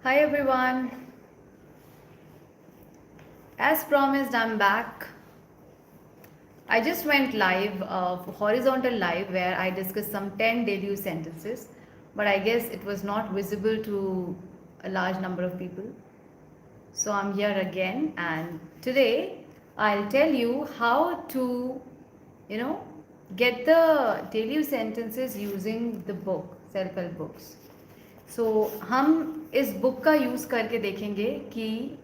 Hi everyone. As promised, I'm back. I just went live, horizontal live, where I discussed some 10 daily use sentences, but I guess it was not visible to a large number of people. So I'm here again, and today I'll tell you how to, you know, get the daily use sentences using the book, self-help books. सो हम इस book का use करके देखेंगे कि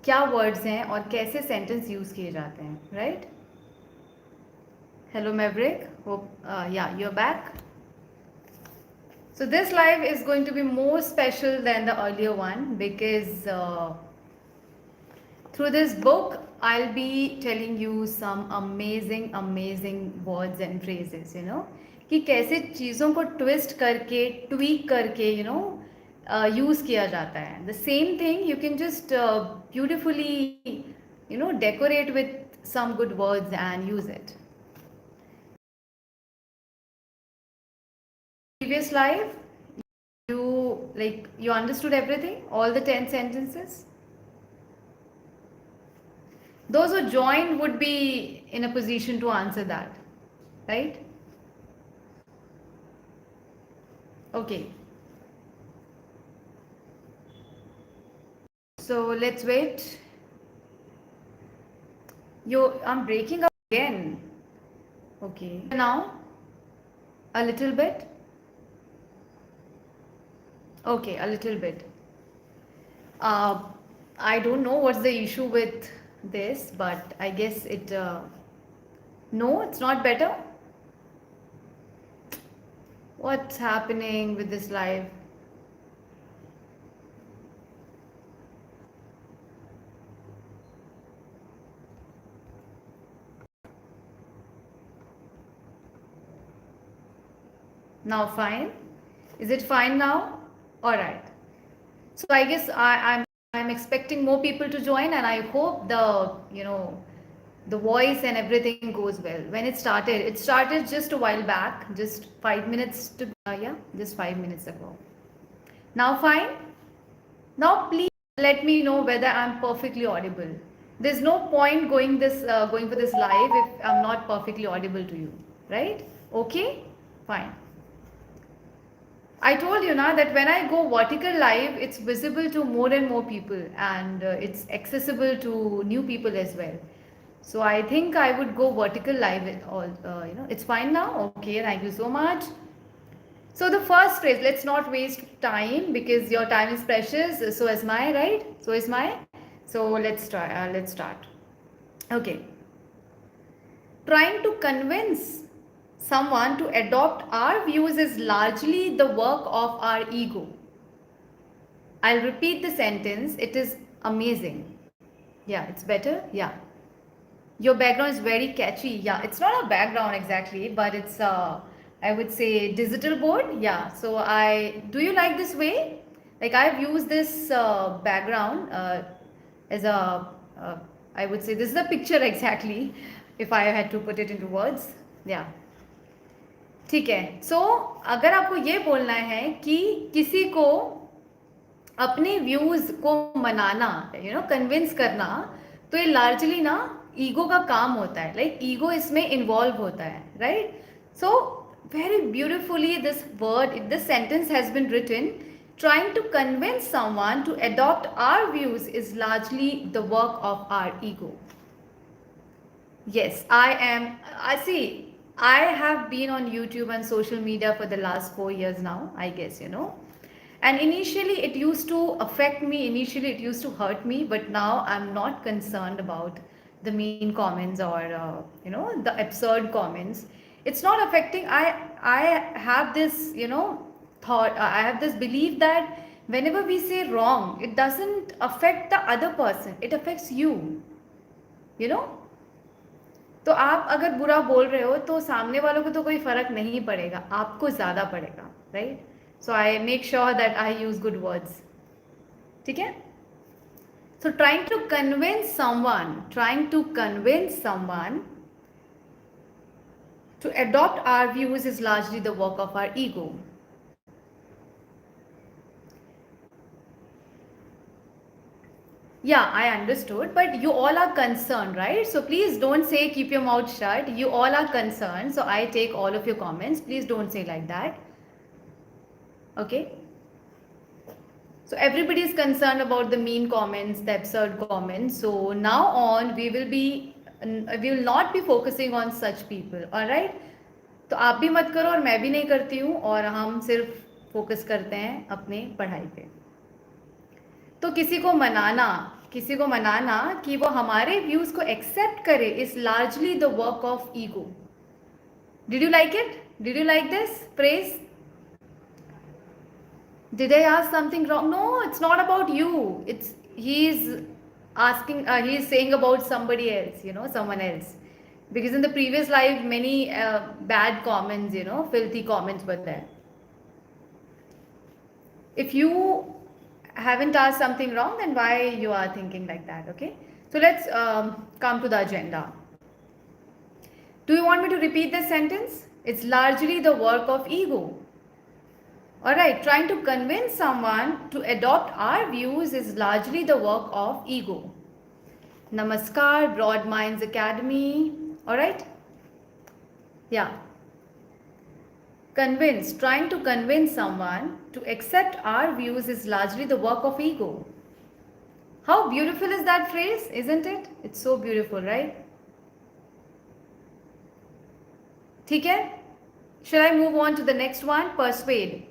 क्या words हैं और कैसे सेंटेंस यूज़ किए जाते हैं, राइट? हेलो मैवरिक, होप या you are back. So this live is going to be more special than the earlier one because through this book I'll be telling you some amazing words and phrases, कि कैसे चीज़ों को twist करके tweak करके use किया जाता है. The same thing you can just beautifully decorate with some good words and use it. Previous live, you understood everything, all the 10 sentences. Those who joined would be in a position to answer that, right? Okay. So let's wait. I'm breaking up again. Okay. Now, a little bit. Okay, a little bit. I don't know what's the issue with this, but I guess no, it's not better. What's happening with this live? Now fine? Is it fine now? All right. So I guess I'm expecting more people to join, and I hope the voice and everything goes well. When it started just a while back, just 5 minutes to just 5 minutes ago. Now fine? Now please let me know whether I'm perfectly audible. There's no point going for this live if I'm not perfectly audible to you, right? Okay? Fine. I told you now that when I go vertical live, it's visible to more and more people, and it's accessible to new people as well. So I think I would go vertical live. It's fine now. Okay, thank you so much. So the first phrase, let's not waste time because your time is precious. So is my, right? So is my. So let's try. Let's start. Okay. Trying to convince someone to adopt our views is largely the work of our ego. I'll repeat the sentence. It is amazing. Yeah, it's better. Yeah. Your background is very catchy. Yeah, it's not a background exactly, but it's I would say digital board. Yeah. So do you like this way? Like I've used this background as I would say this is the picture exactly if I had to put it into words. Yeah. ठीक है. सो अगर आपको ये बोलना है कि किसी को अपने व्यूज को मनाना, कन्विंस करना, तो ये लार्जली ना ईगो का काम होता है. लाइक ईगो इसमें इन्वॉल्व होता है, right? So very beautifully this sentence has been written. Trying to convince someone to adopt our views is largely the work of our ego. Yes, I see. I have been on YouTube and social media for the last 4 years now, I guess, And initially it used to affect me, initially it used to hurt me, but now I'm not concerned about the mean comments or, the absurd comments. It's not affecting. I have this, thought, I have this belief that whenever we say wrong, it doesn't affect the other person, it affects you, तो आप अगर बुरा बोल रहे हो तो सामने वालों को तो कोई फर्क नहीं पड़ेगा, आपको ज़्यादा पड़ेगा, right? So I make sure that I use good words. ठीक है? So trying to convince someone to adopt our views is largely the work of our ego. Yeah, I understood, but you all are concerned, right? So please don't say keep your mouth shut. You all are concerned, so I take all of your comments. Please don't say like that. Okay? So everybody is concerned about the mean comments, the absurd comments. So now on, we will not be focusing on such people. All right? तो आप भी मत करो और मैं भी नहीं करती हूँ और हम सिर्फ फोकस करते हैं अपने पढ़ाई पे. तो किसी को मनाना कि वो हमारे व्यूज को एक्सेप्ट करे is largely the work of ego. Did you like it? Did you like this phrase? Did I ask something wrong? No, it's not about you. He's asking. He's saying about somebody else. Someone else. Because in the previous live, many bad comments, filthy comments were there. If you haven't asked something wrong, then why you are thinking like that? Okay. So let's come to the agenda. Do you want me to repeat this sentence? It's largely the work of ego. Alright, trying to convince someone to adopt our views is largely the work of ego. Namaskar, Broad Minds Academy. Alright? Yeah. Trying to convince someone to accept our views is largely the work of ego. How beautiful is that phrase, isn't it? It's so beautiful, right? ठीक है? Shall I move on to the next one? Persuade.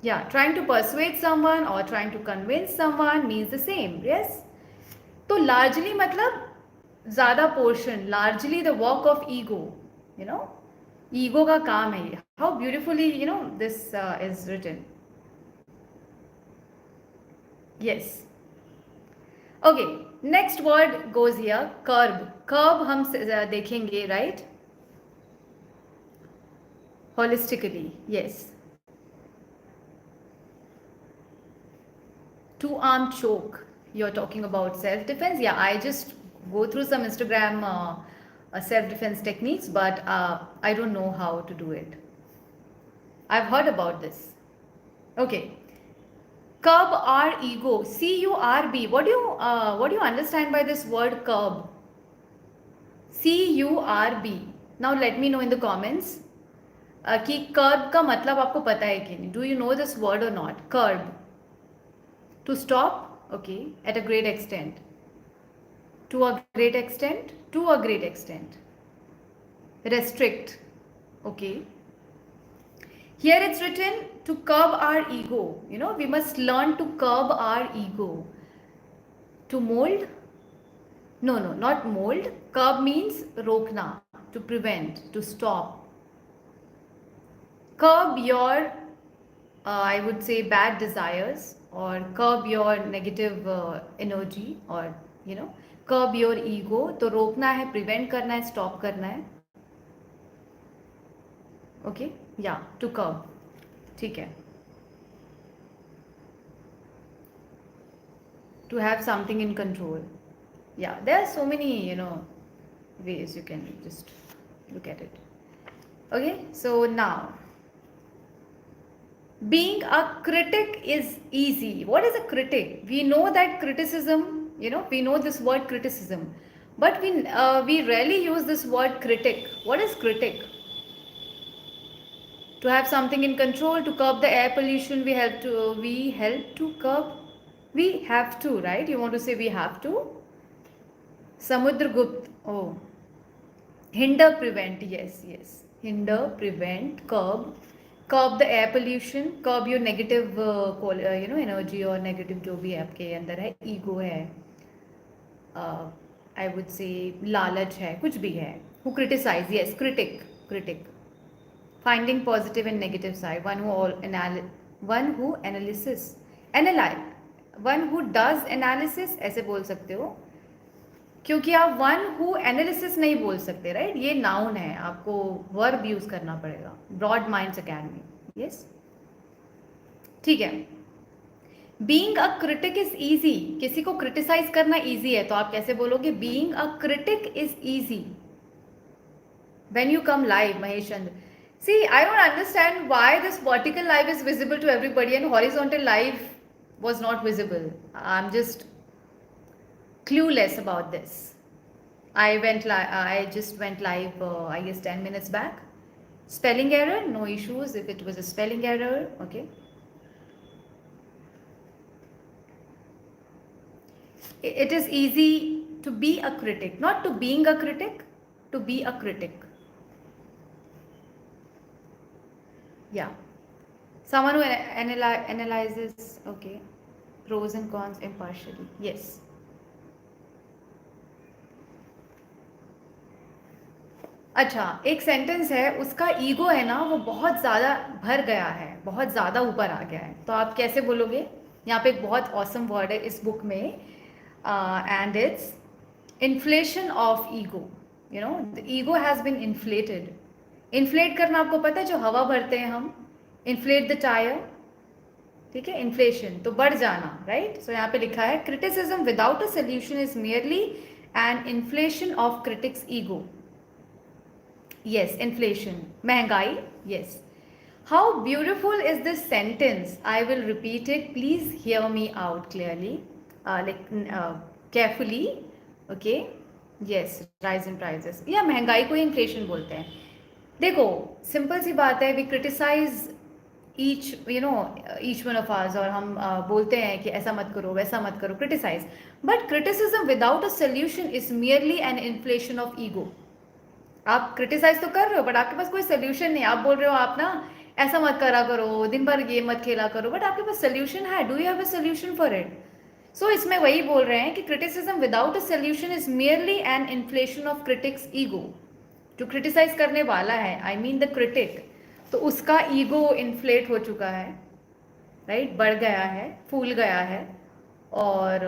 Yeah, trying to persuade someone or trying to convince someone means the same. Yes? तो largely मतलब ज़्यादा portion, largely the work of ego. Ego का काम है ये. How beautifully, this is written. Yes. Okay, next word goes here, curb. Curb हम देखेंगे, right? Holistically, yes. Two-arm choke. You're talking about self-defense. Yeah, I just go through some Instagram self-defense techniques, but I don't know how to do it. I've heard about this. Okay. Curb our ego. C-U-R-B. What do you understand by this word curb? C-U-R-B. Now let me know in the comments. कि curb का मतलब आपको पता है कि नहीं? Do you know this word or not? Curb. To stop, okay, at a great extent. To a great extent, to a great extent. Restrict, okay. Here it's written to curb our ego. We must learn to curb our ego. To mold? No, not mold. Curb means rokna, to prevent, to stop. Curb your, I would say, bad desires, or curb your negative energy, or curb your ego. तो रोकना है, prevent करना है, stop करना है. Okay, yeah, to curb. ठीक है. To have something in control. Yeah, there are so many ways you can just look at it. Okay, so now, being a critic is easy. What is a critic? We know that criticism, we know this word criticism, but we rarely use this word critic. What is critic? To have something in control, to curb the air pollution, we have to curb. We have to, right? You want to say we have to? Samudragupt. Oh. Hinder, prevent. Yes. Hinder, prevent, curb. Curb the air pollution, curb your negative energy or negative जो भी आपके अंदर है, ego है, I would say लालच है, कुछ भी है. Who criticize? Yes, critic. Finding positive and negative side. One who does analysis ऐसे बोल सकते हो, क्योंकि आप one who analysis नहीं बोल सकते, right? ये noun है, आपको verb use करना पड़ेगा. Broad Minds Academy, yes? ठीक है. Being a critic is easy. किसी को criticize करना easy है, तो आप कैसे बोलोगे? Being a critic is easy. When you come live, Mahesh Chandra. See, I don't understand why this vertical live is visible to everybody and horizontal live was not visible. I'm just clueless about this. I just went live, I guess 10 minutes back. Spelling error, no issues if it was a spelling error, okay. It is easy to be a critic, not to being a critic, to be a critic. Yeah. Someone who analyzes, okay, pros and cons impartially. Yes. अच्छा, एक sentence है, उसका ego है ना वो बहुत ज़्यादा भर गया है, बहुत ज़्यादा ऊपर आ गया है, तो आप कैसे बोलोगे? यहाँ पे एक बहुत ऑसम वर्ड है इस बुक में, and it's inflation of ego. You know, the ego has been inflated. Inflate करना आपको पता है, जो हवा भरते हैं हम, इन्फ्लेट द टायर, ठीक है, इन्फ्लेशन तो बढ़ जाना, राइट. सो यहाँ पे लिखा है criticism without a solution is merely an inflation of critic's ego. Yes, inflation. महंगाई. Yes. How beautiful is this sentence? I will repeat it. Please hear me out clearly. Carefully. Okay. Yes. Rise in prices. Yeah, महंगाई को inflation बोलते हैं. देखो, simple सी बात है. We criticize each one of us, और हम बोलते हैं कि ऐसा मत करो, वैसा मत करो. Criticize. But criticism without a solution is merely an inflation of ego. आप क्रिटिसाइज तो कर रहे हो बट आपके पास कोई सोल्यूशन नहीं. आप बोल रहे हो आप ना ऐसा मत करा करो, दिन भर गेम मत खेला करो, बट आपके पास सोल्यूशन है. Do you have a solution for it? So इसमें वही बोल रहे हैं कि criticism without a solution is merely an inflation of critic's ego. जो क्रिटिसाइज करने वाला है, आई मीन द क्रिटिक, तो उसका ईगो इन्फ्लेट हो चुका है, राइट, बढ़ गया है, फूल गया है. और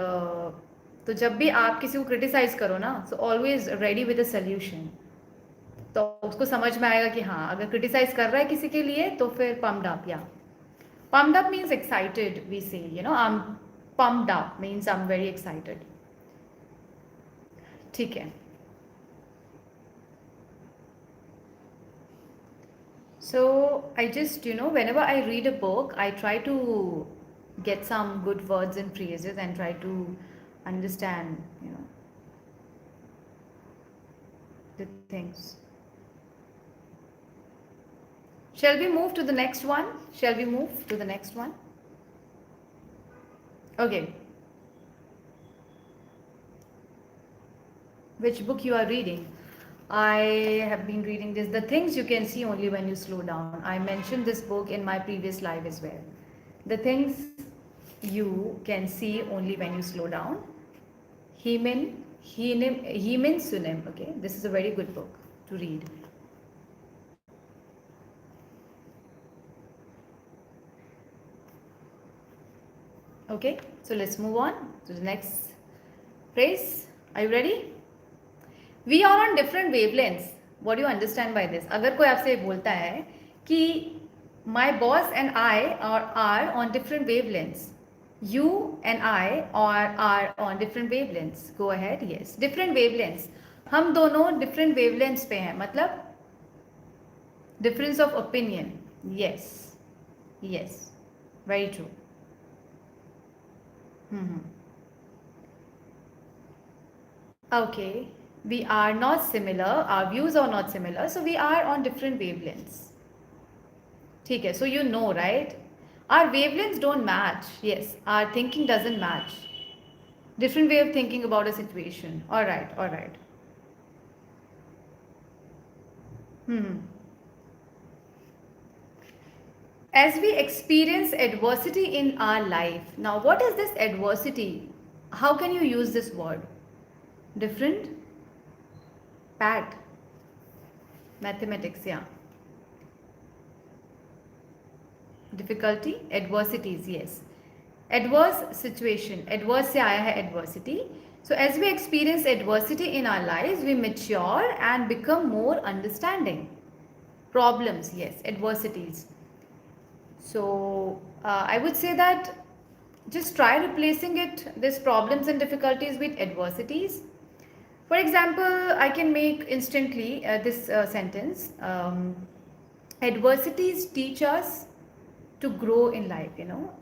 तो जब भी आप किसी को क्रिटिसाइज करो ना, so always ready with a solution. तो उसको समझ में आएगा कि हाँ, अगर क्रिटिसाइज कर रहा है किसी के लिए तो फिर पम्प्ड अप. या pumped up means excited. We say I am pumped up means I am very excited. ठीक है. So I just whenever I read a book, I try to get some good words and phrases and try to understand the things. Shall we move to the next one? Shall we move to the next one? Okay. Which book you are reading? I have been reading this, The Things You Can See Only When You Slow Down. I mentioned this book in my previous live as well. The Things You Can See Only When You Slow Down. Heemin Sunim. Okay, this is a very good book to read. Okay, so let's move on to the next phrase. Are you ready? We are on different wavelengths. What do you understand by this? अगर कोई आपसे बोलता है कि my boss and I are on different wavelengths. You and I are on different wavelengths. Go ahead. Yes, different wavelengths. हम दोनों different wavelengths पे हैं. मतलब difference of opinion. Yes. Yes. Very true. Okay, we are not similar, our views are not similar, so we are on different wavelengths. ठीक है, so you know, right? Our wavelengths don't match. Yes, our thinking doesn't match. Different way of thinking about a situation. All right. As we experience adversity in our life, now what is this adversity? How can you use this word? Different? Pat. Mathematics, yeah. Difficulty, adversities, yes. Adverse situation, adverse से आया है adversity. So as we experience adversity in our lives, we mature and become more understanding. Problems, yes, adversities. So I would say that just try replacing these problems and difficulties with adversities. For example, I can make instantly this sentence. Adversities teach us to grow in life.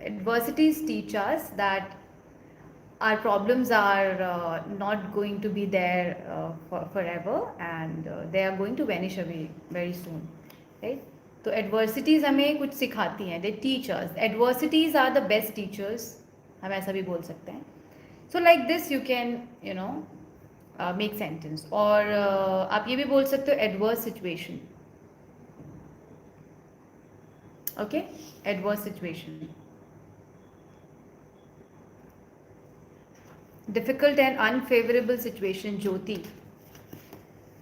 Adversities teach us that our problems are not going to be there forever, and they are going to vanish away very soon, right? तो adversities हमें कुछ सिखाती हैं, they teach us. Adversities are the best teachers, हम ऐसा भी बोल सकते हैं. So like this you can make sentence, और आप ये भी बोल सकते हो adverse situation. Okay, adverse situation. Difficult and unfavorable situation, Jyoti.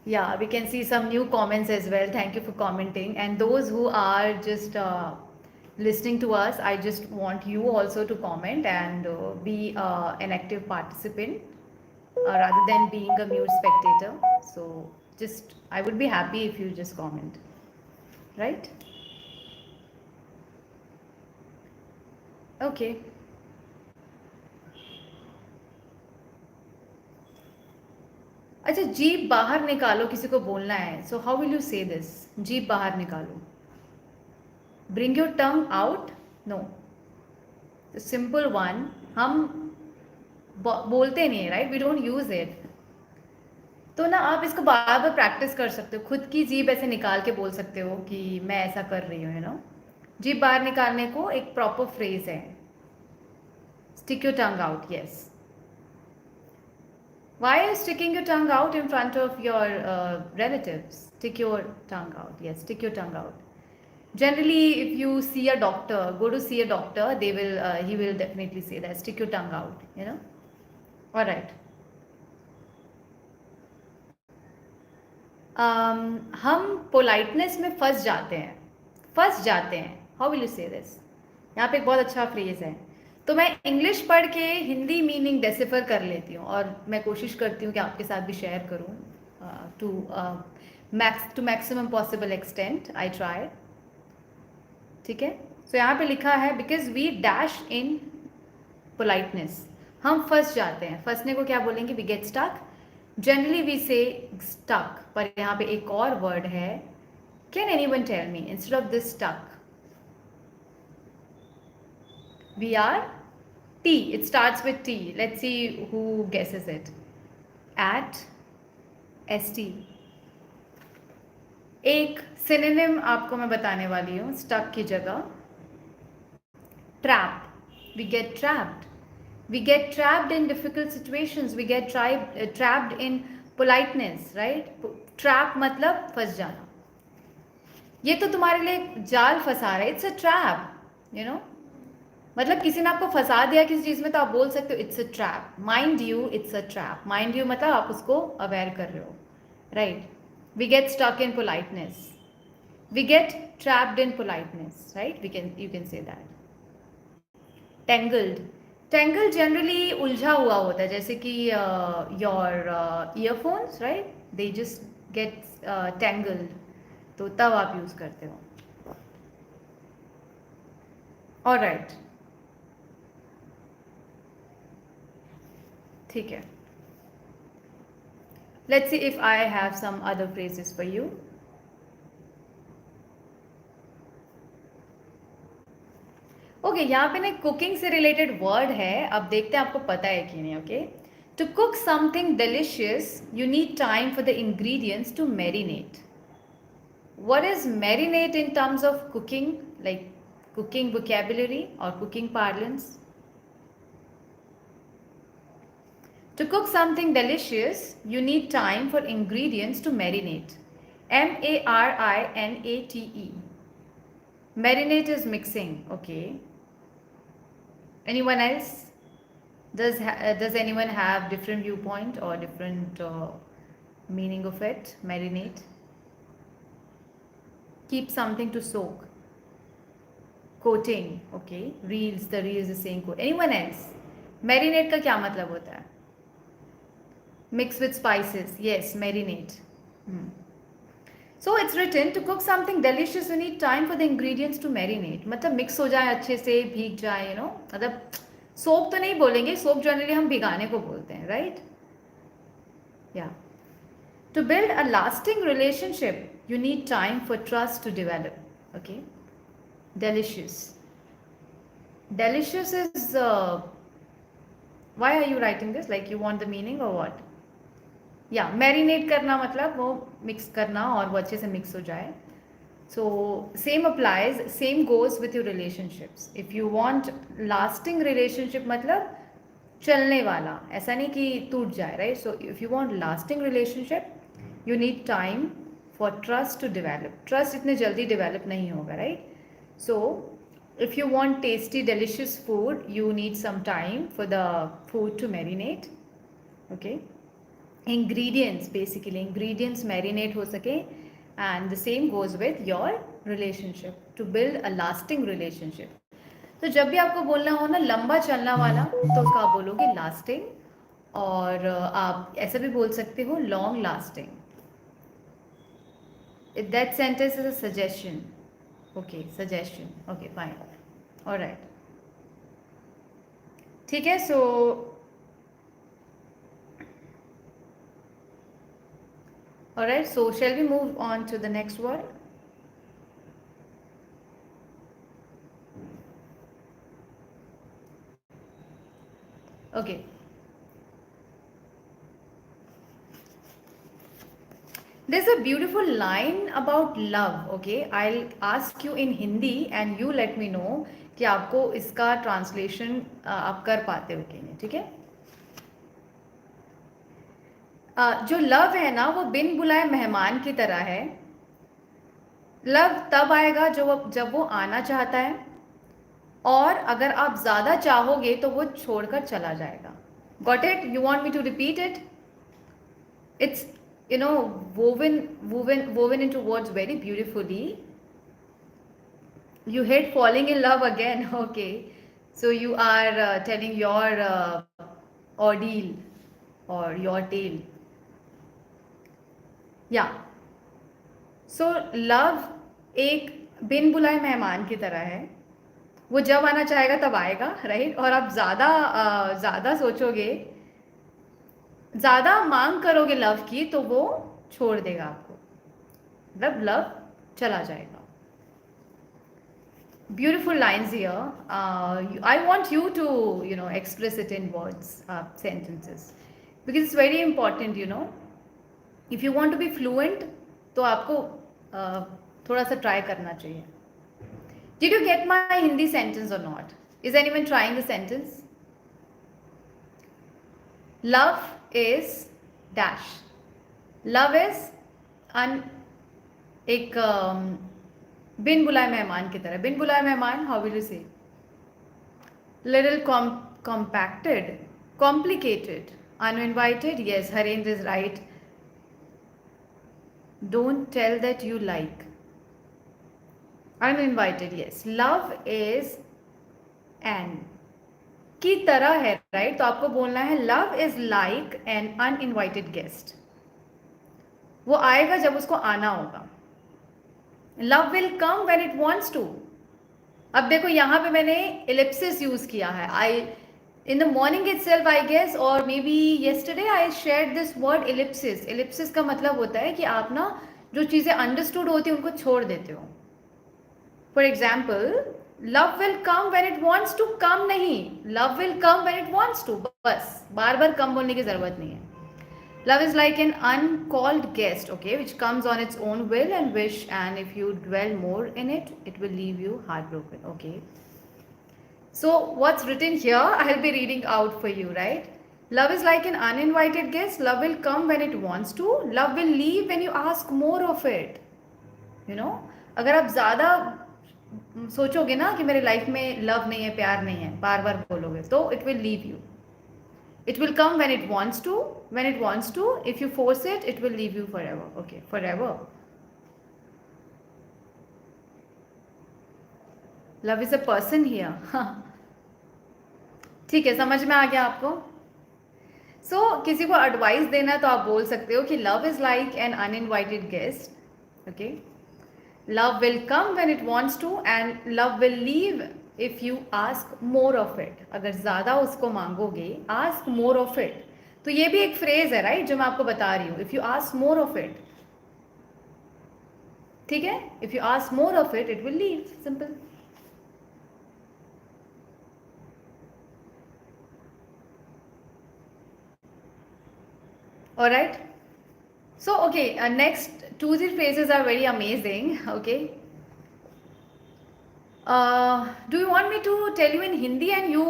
Yeah, we can see some new comments as well. Thank you for commenting. And those who are just listening to us, I just want you also to comment and be an active participant rather than being a mute spectator. So just, I would be happy if you just comment, right? Okay. अच्छा, जीभ बाहर निकालो, किसी को बोलना है. So how will you say this? जीभ बाहर निकालो. Bring your tongue out? No. The simple one, हम बोलते नहीं है, right? We don't use it. तो ना आप इसको बार बार प्रैक्टिस कर सकते हो, खुद की जीभ ऐसे निकाल के बोल सकते हो कि मैं ऐसा कर रही हूँ. जीभ बाहर निकालने को एक प्रॉपर फ्रेज है. Stick your tongue out. Yes. Why are you sticking your tongue out in front of your relatives? Stick your tongue out. Yes, stick your tongue out. Generally, if you see a doctor, go to see a doctor, he will definitely say that. Stick your tongue out. All right. हम politeness में फंस जाते हैं. How will you say this? यहाँ पे एक बहुत अच्छा फ्रेज है. तो मैं इंग्लिश पढ़ के हिंदी मीनिंग डेसिफर कर लेती हूँ, और मैं कोशिश करती हूँ कि आपके साथ भी शेयर करूँ to maximum possible extent. I try. ठीक है. सो यहाँ पे लिखा है because we dash in politeness. हम फंस जाते हैं. फंसने को क्या बोलेंगे? We get stuck. Generally we say stuck, पर यहाँ पे एक और वर्ड है. Can anyone tell me instead of this stuck? We are T. It starts with T. Let's see who guesses it. At, ST. एक synonym आपको मैं बताने वाली हूँ stuck की जगह. Trap. We get trapped. We get trapped in difficult situations. We get trapped in politeness, right? Trap मतलब फंस जाना. ये तो तुम्हारे लिए जाल फंसा रहा है. It's a trap, मतलब किसी ने आपको फंसा दिया किसी चीज़ में, तो आप बोल सकते हो it's a trap. Mind you, it's a trap. Mind you मतलब आप उसको अवेयर कर रहे हो, right? We get stuck in politeness. We get trapped in politeness, right? You can say that. Tangled. Tangle generally उलझा हुआ होता है, जैसे कि your earphones, right? They just get tangled. तो तब आप यूज़ करते हो. ऑलराइट. ठीक है. Let's see if I have some other phrases for you. Okay, यहाँ पे ना कुकिंग से रिलेटेड वर्ड है. अब देखते हैं आपको पता है कि नहीं. Okay, to cook something delicious you need time for the ingredients to marinate. What is marinate in terms of cooking, like cooking vocabulary or cooking parlance? To cook something delicious, you need time for ingredients to marinate. MARINATE. Marinate is mixing. Okay. Anyone else? Does anyone have different viewpoint or different meaning of it? Marinate. Keep something to soak. Coating. Okay. Reels. The reels is saying coat. Anyone else? Marinate का क्या मतलब होता है? Mix with spices. Yes, marinate. So it's written to cook something delicious you need time for the ingredients to marinate. मतलब mix हो जाए अच्छे से, भीग जाए, मतलब soak तो नहीं बोलेंगे. soak जनरली हम भिगाने को बोलते हैं, right? Yeah. To build a lasting relationship, you need time for trust to develop. Okay. Delicious. delicious is why are you writing this? Like you want the meaning or what? या marinate करना मतलब वो mix करना और वो अच्छे से mix हो जाए. So same applies, same goes with your relationships. If you want lasting relationship मतलब चलने वाला, ऐसा नहीं कि टूट जाए, right? So if you want lasting relationship, you need time for trust to develop. Trust इतने जल्दी develop नहीं होगा, right? So if you want tasty, delicious food, you need some time for the food to marinate. Okay. Ingredients marinate हो सके, and the same goes with your relationship to build a lasting relationship. तो जब भी आपको बोलना हो ना लंबा चलना वाला, तो उसका आप बोलोगे lasting, और आप ऐसा भी बोल सकते हो long lasting. If that sentence is a suggestion. Okay, suggestion. Okay, fine. All right. ठीक है. So all right, so shall we move on to the next word? Okay. There's a beautiful line about love. Okay, I'll ask you in Hindi and you let me know कि आपको इसका translation आप कर पाते हो कि नहीं. ठीक है. जो लव है ना वो बिन बुलाए मेहमान की तरह है. लव तब आएगा जब वो आना चाहता है, और अगर आप ज़्यादा चाहोगे तो वो छोड़कर चला जाएगा. Got it? You want me to repeat it? It's woven into words very beautifully. You hate falling in love again. Okay, so you are telling your ordeal or your tale. Yeah. So love एक बिन बुलाए मेहमान की तरह है. वो जब आना चाहेगा तब आएगा, राइट? और आप ज़्यादा सोचोगे, ज़्यादा मांग करोगे लव की, तो वो छोड़ देगा आपको, मतलब लव चला जाएगा. Beautiful lines here. I want you to express it in words, sentences, because it's very important. If you want to be fluent, तो आपको थोड़ा सा ट्राई करना चाहिए. Did you get my Hindi sentence or not? Is anyone trying the sentence? Love is dash. Love is एक बिन बुलाए मेहमान की तरह. बिन बुलाए मेहमान, how will you say? Little compacted, complicated, uninvited. Yes, Harendra is right. Don't tell that you like. Uninvited. Yes. Love is an की तरह है, राइट? तो आपको बोलना है love is like an uninvited guest. वो आएगा जब उसको आना होगा. Love will come when it wants to. अब देखो यहाँ पे मैंने एलिप्सिस यूज किया है. I in the morning itself I guess, और maybe yesterday I shared this word ellipsis. Ellipsis का मतलब होता है कि आप ना जो चीज़ें अंडरस्टूड होती हैं उनको छोड़ देते हो. For example, love will come when it wants to come नहीं, love will come when it wants to. बस बार बार कम बोलने की जरूरत नहीं है. Love is like an uncalled guest, okay, which comes on its own will and wish, and if you dwell more in it, it will leave you heartbroken. Okay, so what's written here, I'll be reading out for you, right? Love is like an uninvited guest. Love will come when it wants to. Love will leave when you ask more of it. अगर आप ज़्यादा सोचोगे ना कि मेरे life में love नहीं है, प्यार नहीं है, बार बार बोलोगे, तो it will leave you. It will come when it wants to. When it wants to, if you force it, it will leave you forever. Okay, forever. Love is a person here. ठीक है, समझ में आ गया आपको? So, किसी को advice देना तो आप बोल सकते हो कि love is like an uninvited guest. Okay. Love will come when it wants to, and love will leave if you ask more of it. अगर ज़्यादा उसको मांगोगे, ask more of it. तो ये भी एक फ्रेज है, राइट, जो मैं आपको बता रही हूँ. If you ask more of it, ठीक है? If you ask more of it, it will leave. Simple. All right. So okay, next 2 3 phrases are very amazing. Okay. Do you want me to tell you in Hindi and you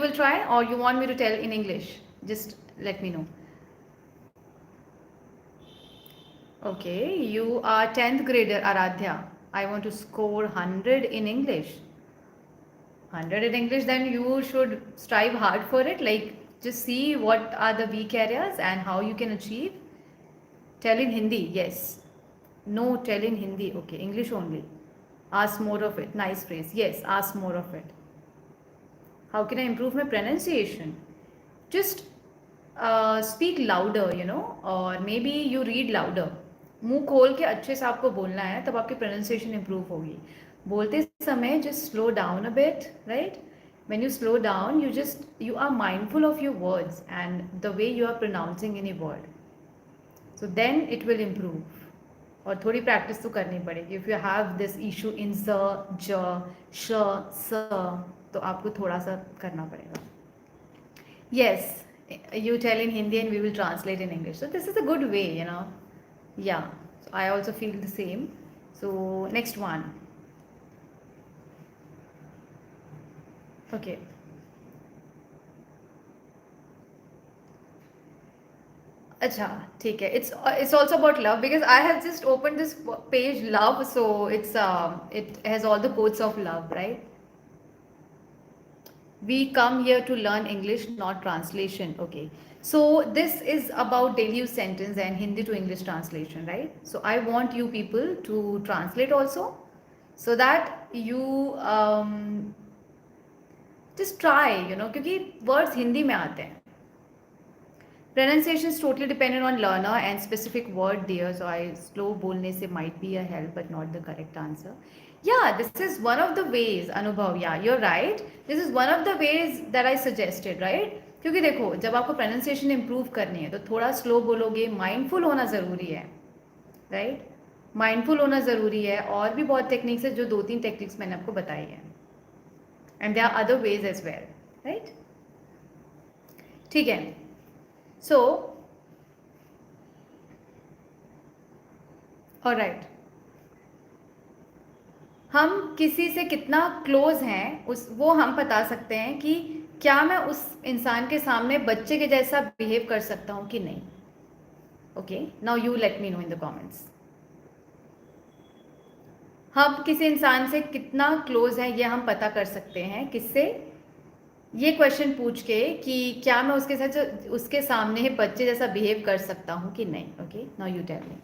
will try, or you want me to tell in English? Just let me know. Okay, you are 10th grader Aradhya. I want to score 100 in English. 100 in English, then you should strive hard for it. Like, just see what are the weak areas and how you can achieve. Tell in Hindi, yes. No, tell in Hindi. Okay, English only. Ask more of it. Nice phrase. Yes, ask more of it. How can I improve my pronunciation? Just speak louder, or maybe you read louder. मुंह खोल के अच्छे से आपको बोलना है, तब आपकी pronunciation improve होगी. बोलते समय just slow down a bit, right? When you slow down, you are mindful of your words and the way you are pronouncing any word. So then it will improve. और थोड़ी practice तो करनी पड़ेगी. If you have this issue in ज, ज, श, स, तो आपको थोड़ा सा करना पड़ेगा. Yes, you tell in Hindi and we will translate in English. So this is a good way. Yeah, so I also feel the same. So next one. Okay. अच्छा ठीक है. It's also about love because I have just opened this page love, so it has all the quotes of love, right? We come here to learn English, not translation. Okay. So this is about daily use sentence and Hindi to English translation, right? So I want you people to translate also, so that you just try, क्योंकि words Hindi में आते हैं. Pronunciation is totally dependent on learner and specific word there. So I slow बोलने से might be a help, but not the correct answer. Yeah, this is one of the ways, Anubhav. Yeah, you're right. This is one of the ways that I suggested, right? क्योंकि देखो, जब आपको pronunciation improve करनी है, तो थोड़ा slow बोलोगे, mindful होना ज़रूरी है, right? Mindful होना ज़रूरी है. और भी बहुत techniques है, जो 2-3 techniques मैंने आपको बताई है. And there are other ways as well, right? ठीक है. So, all right. हम किसी से कितना क्लोज हैं वो हम बता सकते हैं कि क्या मैं उस इंसान के सामने बच्चे के जैसा बिहेव कर सकता हूं कि नहीं. Okay, now you let me know in the comments. हम किसी इंसान से कितना क्लोज हैं ये हम पता कर सकते हैं किससे, ये क्वेश्चन पूछ के कि क्या मैं उसके साथ उसके सामने बच्चे जैसा बिहेव कर सकता हूं कि नहीं. Okay, now you tell me.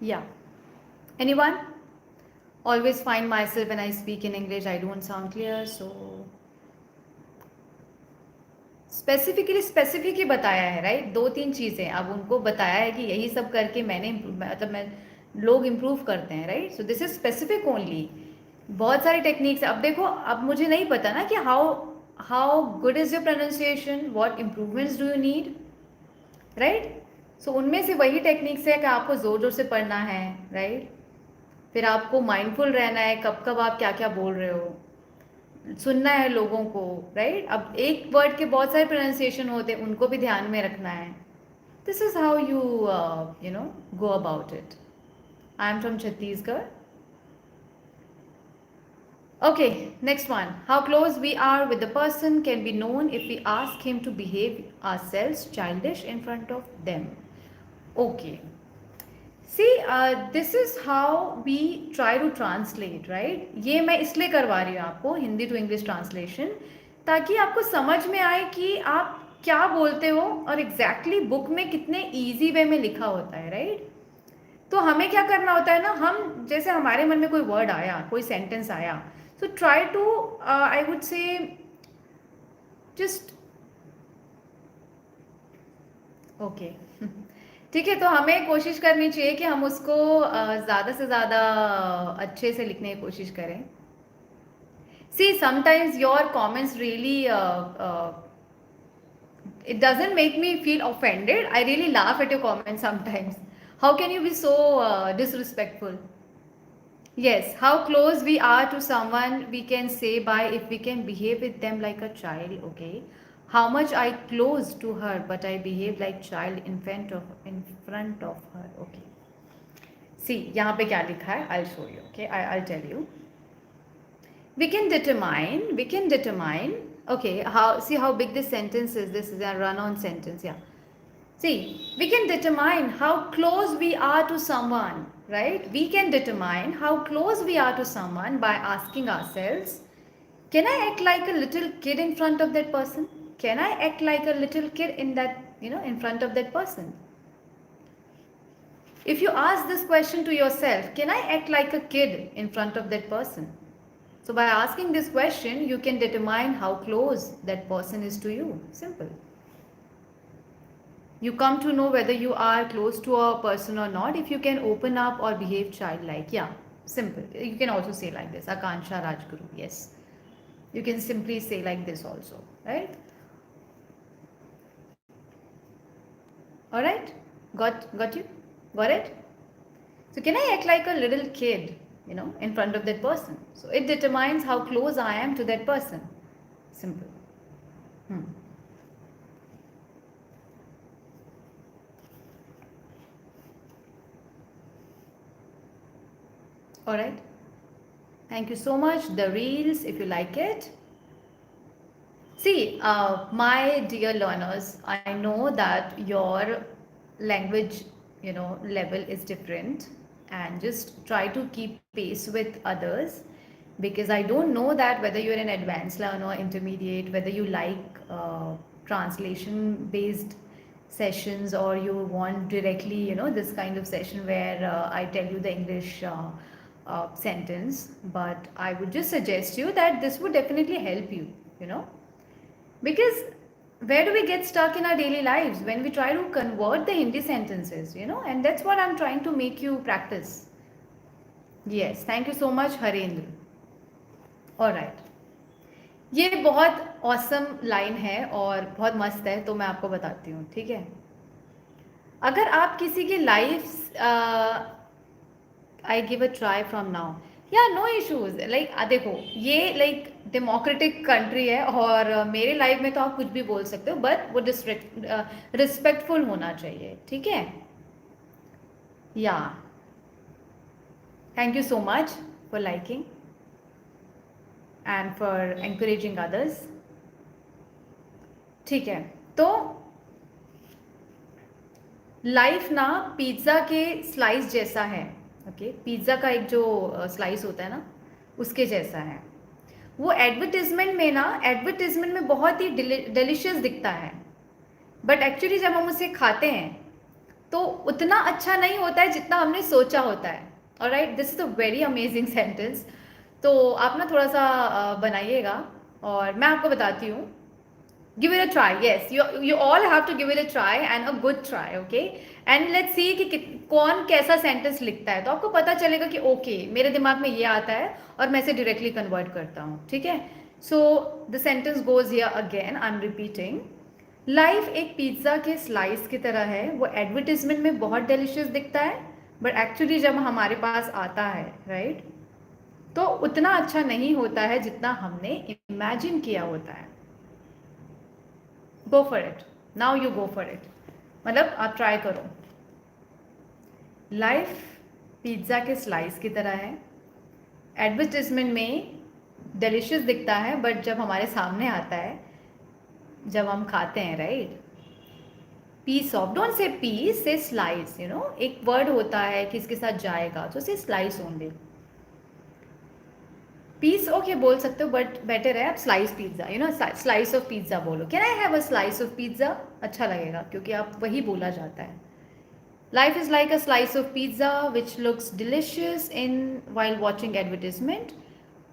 Yeah. Anyone? Always find myself when I speak in English, I don't sound clear. So specific ही बताया है, राइट? 2-3 चीज़ें अब उनको बताया है कि यही सब करके मैं लोग इम्प्रूव करते हैं, right? So this is specific only. बहुत सारी टेक्निक्स है. अब देखो, अब मुझे नहीं पता ना कि how good is your pronunciation, what improvements do you need, right? So उनमें से वही टेक्निक्स है कि आपको ज़ोर ज़ोर से पढ़ना है, राइट? फिर आपको माइंडफुल रहना है, कब कब आप क्या क्या बोल रहे हो, सुनना है लोगों को, राइट? अब एक वर्ड के बहुत सारे प्रोनाउंसिएशन होते हैं, उनको भी ध्यान में रखना है. This is how you go about it. I am from Chhattisgarh. Okay, next one. How close we are with the person can be known if we ask him to behave ourselves childish in front of them. Okay. See, this is how we try to translate, right? ये मैं इसलिए करवा रही हूँ आपको Hindi to English translation, ताकि आपको समझ में आए कि आप क्या बोलते हो और एग्जैक्टली बुक में कितने ईजी वे में लिखा होता है, राइट? तो हमें क्या करना होता है ना, हम जैसे हमारे मन में कोई वर्ड आया, कोई सेंटेंस आया, so try to I would say just okay. ठीक है, तो हमें कोशिश करनी चाहिए कि हम उसको ज़्यादा से ज़्यादा अच्छे से लिखने की कोशिश करें. See, sometimes your comments really it doesn't make me feel offended. I really laugh at your comments sometimes. How can you be so disrespectful? Yes, how close we are to someone we can say by if we can behave with them like a child, okay? How much I close to her, but I behave like child in front of her, okay? See, यहाँ पे क्या लिखा है? I'll show you, okay? I'll tell you. We can determine, okay, see how big this sentence is. This is a run-on sentence, yeah. See, we can determine how close we are to someone, right? We can determine how close we are to someone by asking ourselves, can I act like a little kid in front of that person? Can I act like a little kid in front of that person? If you ask this question to yourself, can I act like a kid in front of that person? So by asking this question, you can determine how close that person is to you. Simple. You come to know whether you are close to a person or not if you can open up or behave childlike. Yeah, simple. You can also say like this, Akansha Rajguru. Yes. You can simply say like this also, right? All right? Got you? Got it? So can I act like a little kid, in front of that person? So it determines how close I am to that person. Simple. Hmm. All right. Thank you so much. The reels, if you like it. See, my dear learners, I know that your language, level is different, and just try to keep pace with others, because I don't know that whether you're an advanced learner, intermediate, whether you like translation based sessions, or you want directly, this kind of session where I tell you the English sentence. But I would just suggest you that this would definitely help you, because where do we get stuck in our daily lives when we try to convert the Hindi sentences, and that's what I'm trying to make you practice. Yes, thank you so much, Harendra. All right. ये बहुत awesome line है और बहुत मस्त है, तो मैं आपको बताती हूँ, ठीक है? अगर आप किसी की life, I give a try from now, या नो इश्यूज, लाइक देखो, ये लाइक डेमोक्रेटिक कंट्री है, और मेरे लाइफ में तो आप कुछ भी बोल सकते हो, बट वो रिस्पेक्टफुल होना चाहिए, ठीक है? या thank you so much for liking and for encouraging others. ठीक है, तो लाइफ ना पिज्ज़ा के स्लाइस जैसा है, ओके? पिज्ज़ा का एक जो स्लाइस होता है ना, उसके जैसा है. वो एडवर्टीजमेंट में बहुत ही डिलीशियस दिखता है, बट एक्चुअली जब हम उसे खाते हैं तो उतना अच्छा नहीं होता है जितना हमने सोचा होता है. Alright, this is a very amazing sentence. तो आप ना थोड़ा सा बनाइएगा, और मैं आपको बताती हूँ. Give it a try. Yes, you all have to give it a try, and a good try, okay? And let's see कि कौन कैसा सेंटेंस लिखता है, तो आपको पता चलेगा कि ओके, मेरे दिमाग में ये आता है और मैं इसे डायरेक्टली कन्वर्ट करता हूँ, ठीक है? So the sentence goes here again, I am repeating. Life एक पिज्ज़ा के स्लाइस की तरह है. वो एडवर्टीजमेंट में बहुत डिलीशियस दिखता है, बट एक्चुअली जब हमारे पास आता है, राइट, तो उतना अच्छा नहीं होता है जितना हमने इमेजिन किया होता है. Go for it, now you go for it. मतलब आप ट्राई करो. लाइफ पिज्ज़ा के स्लाइस की तरह है. एडवर्टिजमेंट में डिलीशियस दिखता है, बट जब हमारे सामने आता है, जब हम खाते हैं, right, piece of, don't say piece, say slice. एक वर्ड होता है कि इसके साथ जाएगा, तो से स्लाइस ओनली. पीस ओके बोल सकते हो, बट बेटर है आप slice pizza, slice of pizza बोलो. Can I have a slice of pizza? अच्छा लगेगा, क्योंकि आप वही बोला जाता है. Life is like a slice of pizza which looks delicious in while watching advertisement,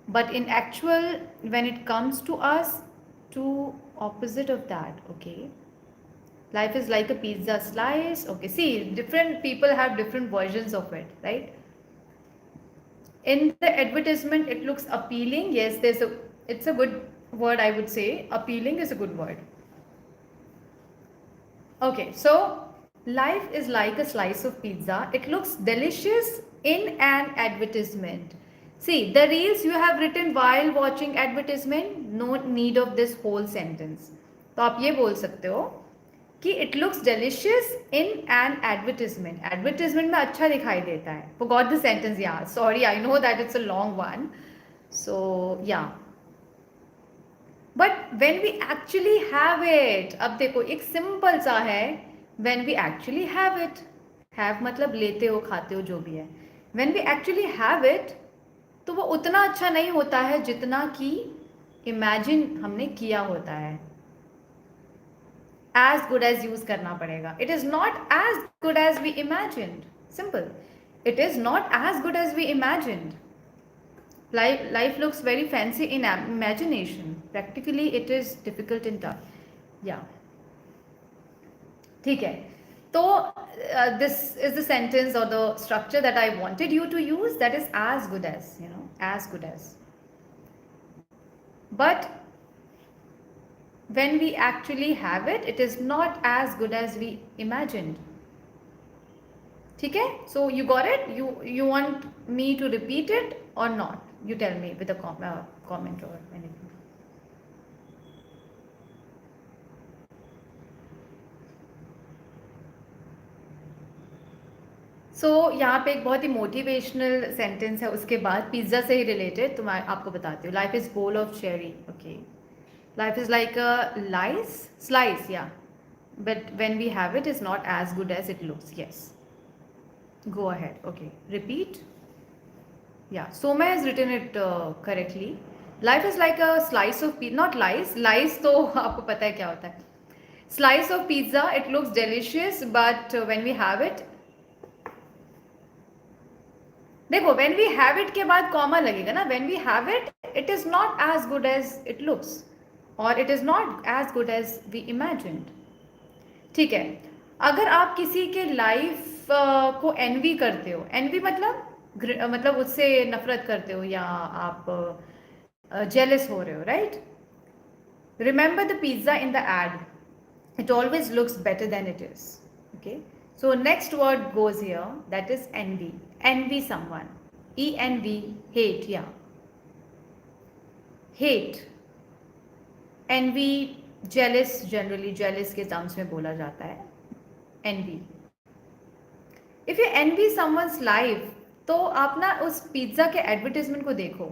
but in actual when it comes to us, to opposite of that, okay? Life is like a pizza slice, okay? See, different people have different versions of it, right? In the advertisement it looks appealing. Yes, it's a good word, I would say. Appealing is a good word. Okay, so life is like a slice of pizza. It looks delicious in an advertisement. See, the reels you have written while watching advertisement, no need of this whole sentence. तो आप ये बोल सकते हो कि it looks delicious in an advertisement. Advertisement में अच्छा दिखाई देता है. Forgot the sentence, yeah. Sorry, I know that it's a long one. So, yeah. But when we actually have it, अब देखो एक सिंपल सा है, when we actually have it. Have मतलब लेते हो, खाते हो, जो भी है. When we actually have it, तो वो उतना अच्छा नहीं होता है जितना कि इमेजिन हमने किया होता है. As good as यूज करना पड़ेगा. It is not as good as we imagined. Simple. It is not as good as we imagined. Life looks very fancy in imagination. Practically it is difficult and tough. Yeah. ठीक है. तो this is the sentence or the structure that I wanted you to use. That is as good as, as good as. But when we actually have it, it is not as good as we imagined. ठीक है? So you got it? You want me to repeat it or not? You tell me with a comment or anything. So यहाँ पे एक बहुत ही motivational sentence है, उसके बाद pizza से ही रिलेटेड, तो मैं आपको बताती हूँ. Life is bowl of cherry. Okay, life is like a slice, yeah, but when we have it is not as good as it looks. Yes, go ahead. Okay, repeat. Yeah, Soma has written it correctly. Life is like a slice of pizza. Not lice तो आपको पता है क्या होता है. Slice of pizza, it looks delicious, but when we have it, देखो, when we have it के बाद कॉमा लगेगा ना. When we have it, it is not as good as it looks, or it is not as good as we imagined. ठीक है. अगर आप किसी के लाइफ को एनवी करते हो, एनवी मतलब उससे नफरत करते हो, या आप जेलस हो रहे हो, right? Remember the pizza in the ad, it always looks better than it is. Okay, so next word goes here, that is envy. Envy someone. ENV, hate. Yeah, hate. Envy, jealous. Generally jealous के terms में बोला जाता है envy. If you envy someone's life, तो आप ना उस pizza के एडवर्टीजमेंट को देखो.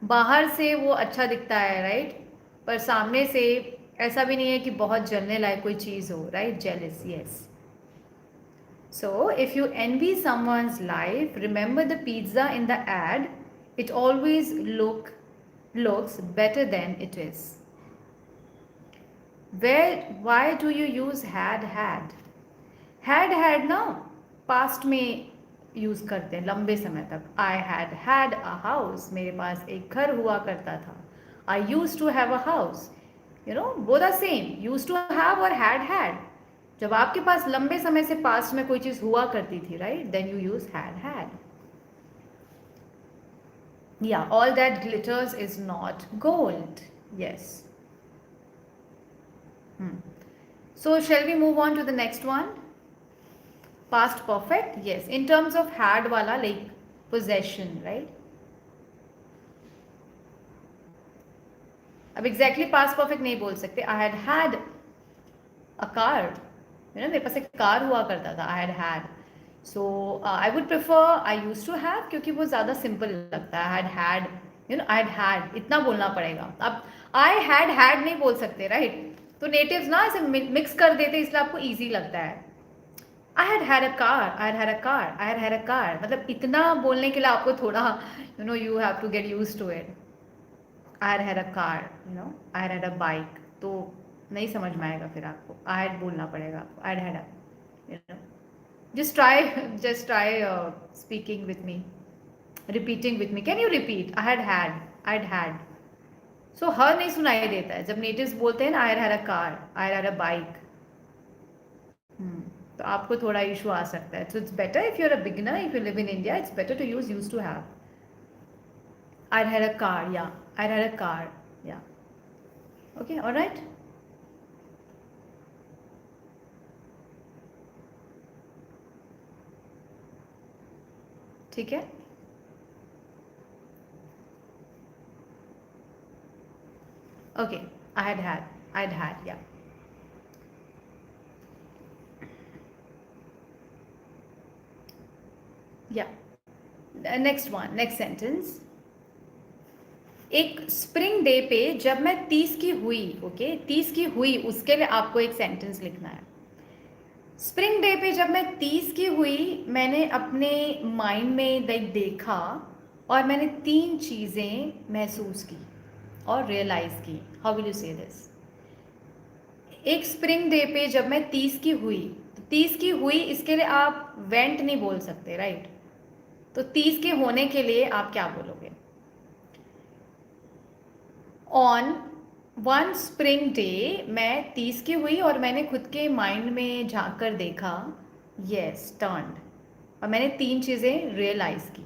बाहर से वो अच्छा दिखता है, राइट? पर सामने से ऐसा भी नहीं है कि बहुत जलने लायक कोई चीज़ हो, right? Jealous, yes. So if you envy someone's life, remember the pizza in the ad. It always looks better than it is. Why do you use had? Had ना पास्ट में यूज करते हैं लंबे समय तक. I had a house. मेरे पास एक घर हुआ करता था. I use to have a house. Both are same. Use to have और हैड. जब आपके पास लंबे समय से पास्ट में कोई चीज हुआ करती थी, right, then you use had. Yeah, all that glitters is not gold. Yes. So shall we move on to the next one? Past perfect. Yes, in terms of had wala, like possession, right? अब exactly past perfect नहीं बोल सकते. I had a car. मेरे पास एक car हुआ करता था. I had. So I would prefer I used to have, क्योंकि वो ज़्यादा simple लगता है. I had. I had. इतना बोलना पड़ेगा. अब I had नहीं बोल सकते, right? तो natives ना ऐसे mix कर देते, इसलिए आपको easy लगता है. I had a car. मतलब इतना बोलने के लिए आपको थोड़ा, you have to get used to it. I had a car, I had a bike. तो नहीं समझ में आएगा फिर आपको. I had बोलना पड़ेगा आपको. I had a, just try speaking with me, repeating with me. Can you repeat? I'd had. So her नहीं सुनाई देता है. जब natives बोलते हैं ना, I had a car, I had a bike. तो आपको थोड़ा इशू आ सकता है. So it's better if you're a beginner, if you live in India, it's better to use used to have. I had a car, yeah. I had a car, yeah. Okay, all right. ठीक है? Okay, I'd had, yeah. Yeah. Next sentence. एक spring day पे जब मैं 30 की हुई, okay, 30 की हुई, उसके लिए आपको एक सेंटेंस लिखना है. स्प्रिंग डे पे जब मैं 30 की हुई, मैंने अपने माइंड में देखा और मैंने 3 चीज़ें महसूस की और रियलाइज़ की. हाउ विल यू से दिस? एक स्प्रिंग डे पे जब मैं 30 की हुई, तो 30 की हुई इसके लिए आप वेंट नहीं बोल सकते, राइट? तो 30 के होने के लिए आप क्या बोलोगे? ऑन वन स्प्रिंग डे मैं 30 की हुई और मैंने खुद के माइंड में झांक कर देखा, यस, टर्न्ड, और मैंने 3 चीज़ें रियलाइज़ की.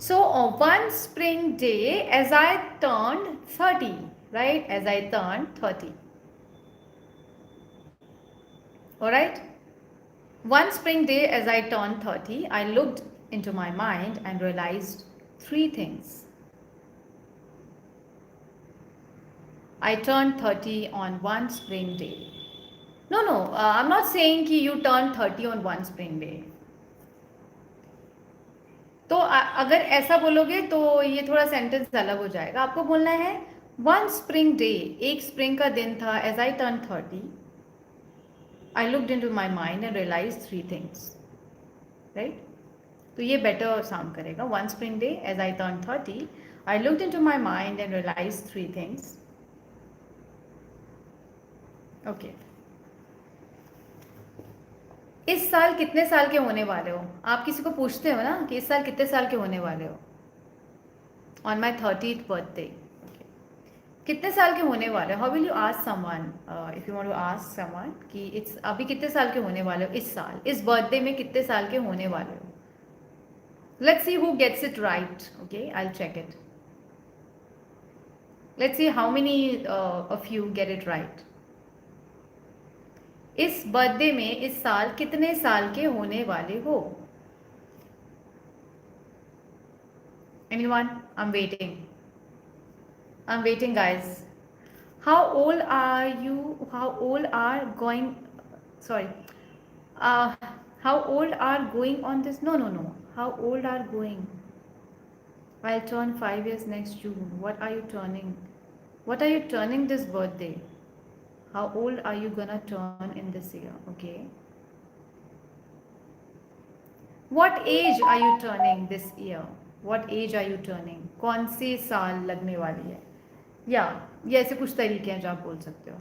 So one spring day as I turned 30, right, as I turned 30. Alright. One spring day as I turned 30, I looked into my mind and realized 3 things. I turned 30 on one spring day. No, I'm not saying कि you turned 30 on one spring day. तो अगर ऐसा बोलोगे तो ये थोड़ा sentence अलग हो जाएगा. आपको बोलना है one spring day, एक स्प्रिंग का दिन था, as I turned 30, I looked into my mind and realized 3 things. Right? तो ये बेटर साउंड करेगा. One spring day as I turn 30, I looked into my mind and realise 3 things. Okay. इस साल कितने साल के होने वाले हो? आप किसी को पूछते हो ना कि इस साल कितने साल के होने वाले हो? On my 30th birthday. कितने साल के होने वाले हो? How will you ask someone, if you want to ask someone कि इट्स अभी कितने साल के होने वाले हो, इस साल, इस बर्थडे में कितने साल के होने वाले हो? Let's see who gets it right. Okay, I'll check it. Let's see how many of you get it right. इस बर्थडे में इस साल कितने साल के होने वाले हो? Anyone? I'm waiting. I'm waiting, guys. How old are you? How old are going? Sorry. Uh, how old are going on this? No. How old are going? I'll turn 5 years next June. What are you turning? What are you turning this birthday? How old are you gonna turn in this year? Okay. What age are you turning this year? What age are you turning? कौन सी साल लगने वाली है? या ये ऐसे कुछ तरीके हैं जो आप बोल सकते हो.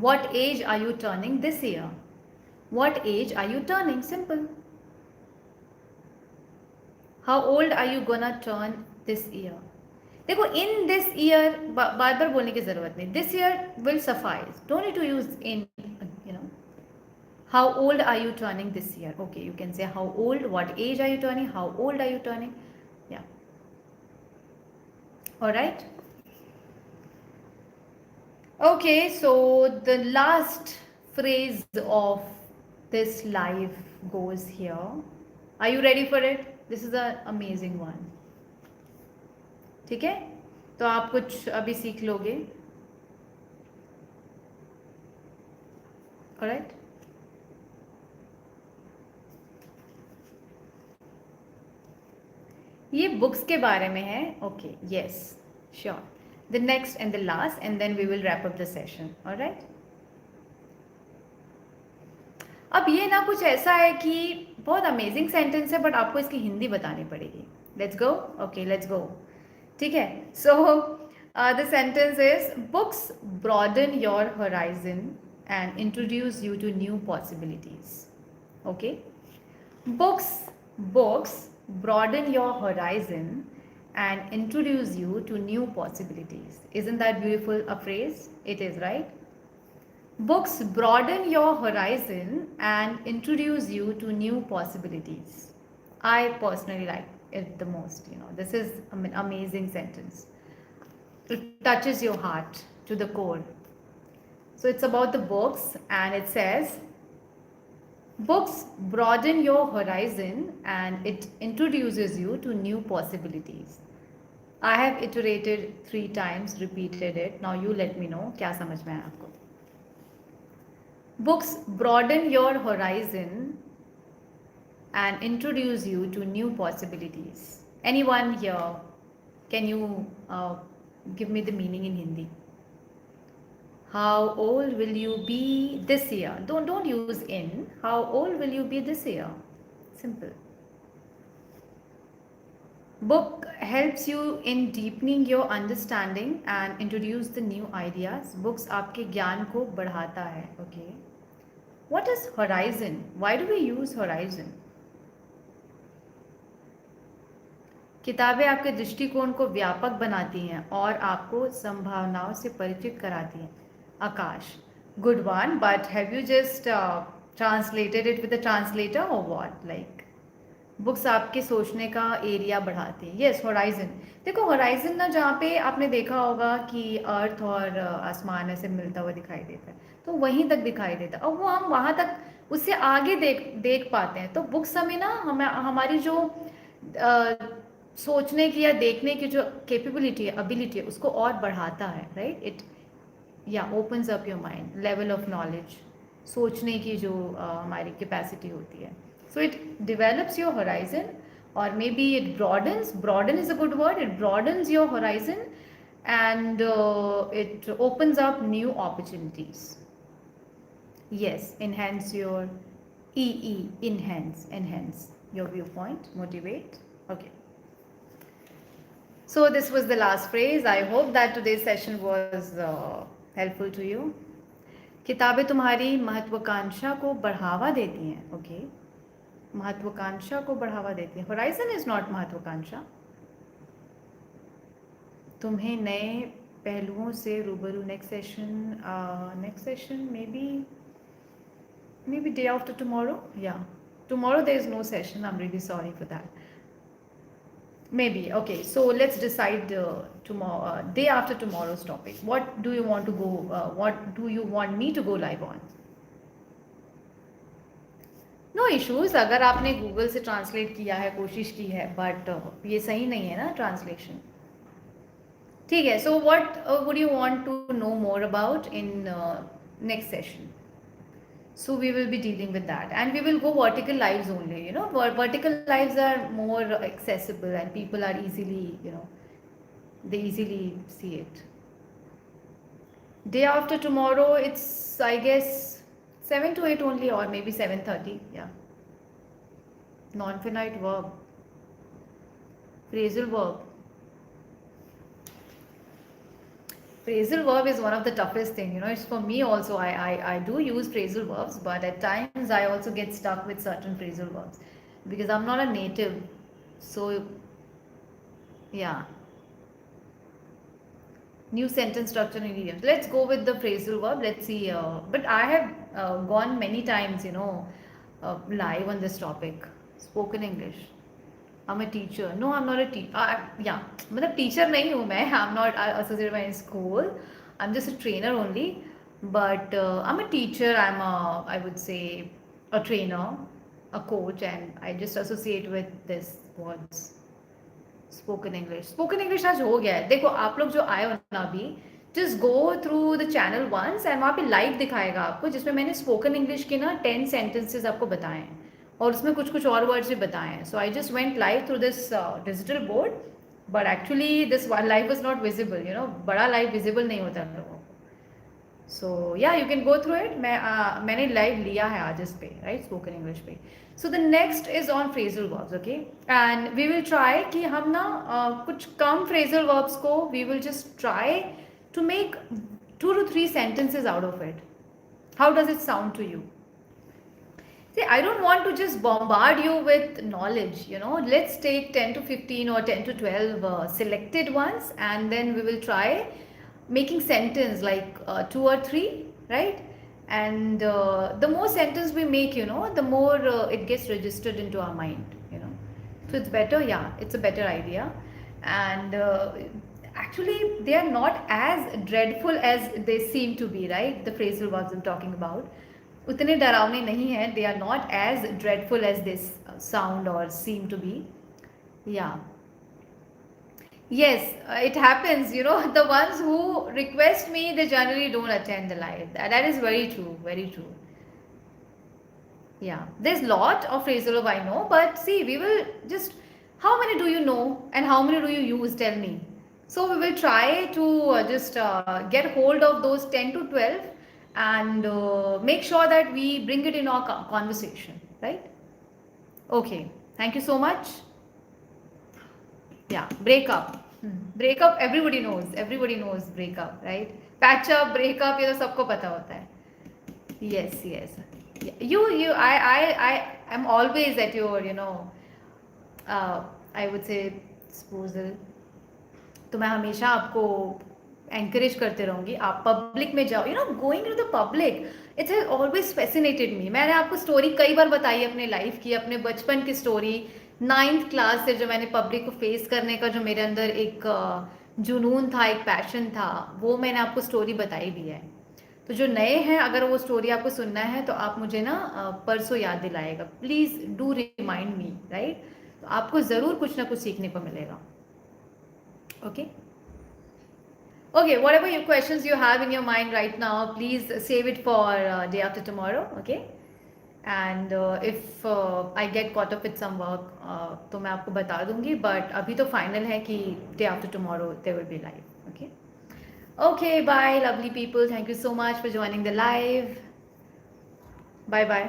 What age are you turning this year? What age are you turning? Simple. How old are you gonna turn this year? देखो, इन दिस ईयर बार बार बोलने की जरूरत नहीं. This year will suffice. Don't need to use in, you know. How old are you turning this year? Okay, you can say how old, what age are you turning, how old are you turning. Yeah, alright. Okay, so the last phrase of this life goes here. Are you ready for it? This is an amazing one. ठीक है, तो आप कुछ अभी सीख लोगे. Alright. ये books के बारे में है. Okay, yes, sure. The next and the last and then we will wrap up the session. Alright. अब ये ना कुछ ऐसा है कि बहुत अमेजिंग सेंटेंस है, बट आपको इसकी हिंदी बतानी पड़ेगी. Let's go. Okay, let's go. ठीक है. So the sentence is books broaden your horizon and introduce you to new possibilities. Okay. Books broaden your horizon and introduce you to new possibilities. Isn't that beautiful a phrase? It is, right? Books broaden your horizon and introduce you to new possibilities. I personally like it the most. You know, this is an amazing sentence. It touches your heart to the core. So it's about the books, and it says, Books broaden your horizon and it introduces you to new possibilities. I have iterated 3 times, repeated it. Now you let me know क्या समझ में आया आपको. Books broaden your horizon and introduce you to new possibilities. Anyone here, can you give me the meaning in Hindi? How old will you be this year? Don't use in. How old will you be this year? Simple. Book helps you in deepening your understanding and introduce the new ideas. Books आपके ज्ञान को बढ़ाता है. Okay. What is horizon? Why do we use horizon? किताबें आपके दृष्टिकोण को व्यापक बनाती हैं और आपको संभावनाओं से परिचित कराती हैं. Akash, good one, but have you just translated it with a translator or what? Like, books आपके सोचने का एरिया बढ़ाती है. Yes, horizon. देखो होराइजन ना, जहाँ पे आपने देखा होगा कि अर्थ और आसमान ऐसे मिलता हुआ दिखाई देता है, तो वहीं तक दिखाई देता है और वो हम वहाँ तक उससे आगे देख देख पाते हैं. तो बुक्स हमें ना हमारी जो सोचने की या देखने की जो कैपेबिलिटी है, एबिलिटी है, उसको और बढ़ाता है. राइट. इट या opens up your mind, level of knowledge, सोचने की जो हमारी कैपेसिटी होती है. So it develops your horizon, or maybe it broadens. Broaden is a good word. It broadens your horizon and it opens up new opportunities. Yes, enhance your enhance your viewpoint, motivate. Okay. So this was the last phrase. I hope that today's session was helpful to you. किताबें तुम्हारी महत्वाकांक्षा को बढ़ावा देती हैं. Okay. महत्वाकांक्षा को बढ़ावा देती है. होराइजन इज नॉट महत्वाकांक्षा. तुम्हें नए पहलुओं से रूबरू. Next session maybe day after tomorrow. Yeah tomorrow there is no session. I am really sorry for that. Maybe. Okay, so let's decide tomorrow, day after tomorrow's topic. What do you want to go? What do you want me to go live on? No issues. अगर आपने Google से translate किया है, कोशिश की है, but ये सही नहीं है ना ट्रांसलेशन. ठीक है. So what would you want to know more about in next session? So we will be dealing with that, and we will go vertical lives only. Vertical lives are more accessible and people are easily, they easily see it. Day after tomorrow, it's, I guess, 7 to 8 only, or maybe 7:30. Yeah. Non-finite verb. Phrasal verb. Phrasal verb is one of the toughest thing. It's for me also. I do use phrasal verbs, but at times I also get stuck with certain phrasal verbs because I'm not a native. So, yeah. New sentence structure and idioms. Let's go with the phrasal verb. Let's see. But I have gone many times, live on this topic. Spoken English. I'm a teacher. No, I'm not a teacher. Yeah, मतलब teacher नहीं हूँ मैं. I'm not associated by any school. I'm just a trainer only. But I'm a teacher. I would say, a trainer, a coach, and I just associate with this words. Spoken English. Spoken English आज हो गया है. देखो आप लोग जो आए हो ना अभी, just go through the channel once and वहाँ पे live दिखाएगा आपको, जिसमें मैंने spoken English के ना 10 sentences आपको बताए हैं और उसमें कुछ कुछ और वर्ड्स भी बताए हैं. So I just went live through this digital board, but actually this live was not visible. बड़ा लाइव विजिबल नहीं होता लोगों को. So yeah you can go through it. मैंने लाइव लिया है आज इस पे, राइट, स्पोकन इंग्लिश पे. So the next is on phrasal verbs. Okay, and we will try कि हम ना कुछ कम फ्रेजल वर्ब्स को we will just try to make 2 to 3 sentences out of it. How does it sound to you? See, I don't want to just bombard you with knowledge, Let's take 10 to 15 or 10 to 12 selected ones, and then we will try making sentence like 2 or 3, right? And the more sentence we make, the more it gets registered into our mind, So it's better, yeah, it's a better idea. And actually, they are not as dreadful as they seem to be, right? The phrasal verbs I'm talking about. उतने डरावने नहीं हैं. They are not as dreadful as this sound or seem to be. Yeah. Yes, it happens. You know, the ones who request me, they generally don't attend the live. That is very true. Very true. Yeah, there's lot of phrasal verb I know, but see, we will just, how many do you know and how many do you use? Tell me. So we will try to just get hold of those 10 to 12 and make sure that we bring it in our conversation, right? Okay, thank you so much. Yeah, break up. Break up, everybody knows break up, right? Patch up, break up, ये तो सबको पता होता है. Yes, yes. I'm always at your, I would say disposal. तो मैं हमेशा आपको एनकरेज करते रहूँगी. आप पब्लिक में जाओ, going to the public, it's has always fascinated me. मैंने आपको स्टोरी कई बार बताई है अपने लाइफ की, अपने बचपन की स्टोरी. 9th क्लास से जो मैंने पब्लिक को फेस करने का जो मेरे अंदर एक जुनून था, एक पैशन था, वो मैंने आपको स्टोरी बताई भी है. तो जो नए हैं, अगर वो स्टोरी आपको सुनना है तो आप मुझे ना परसों याद दिलाएगा. Please do remind me, right? तो आपको ज़रूर कुछ ना कुछ सीखने को मिलेगा. Okay. Okay, whatever your questions you have in your mind right now, please save it for day after tomorrow, okay? And if I get caught up with some work, तो मैं आपको बता दूंगी. But अभी तो final है कि day after tomorrow there will be live, okay? Okay, bye, lovely people. Thank you so much for joining the live. Bye bye.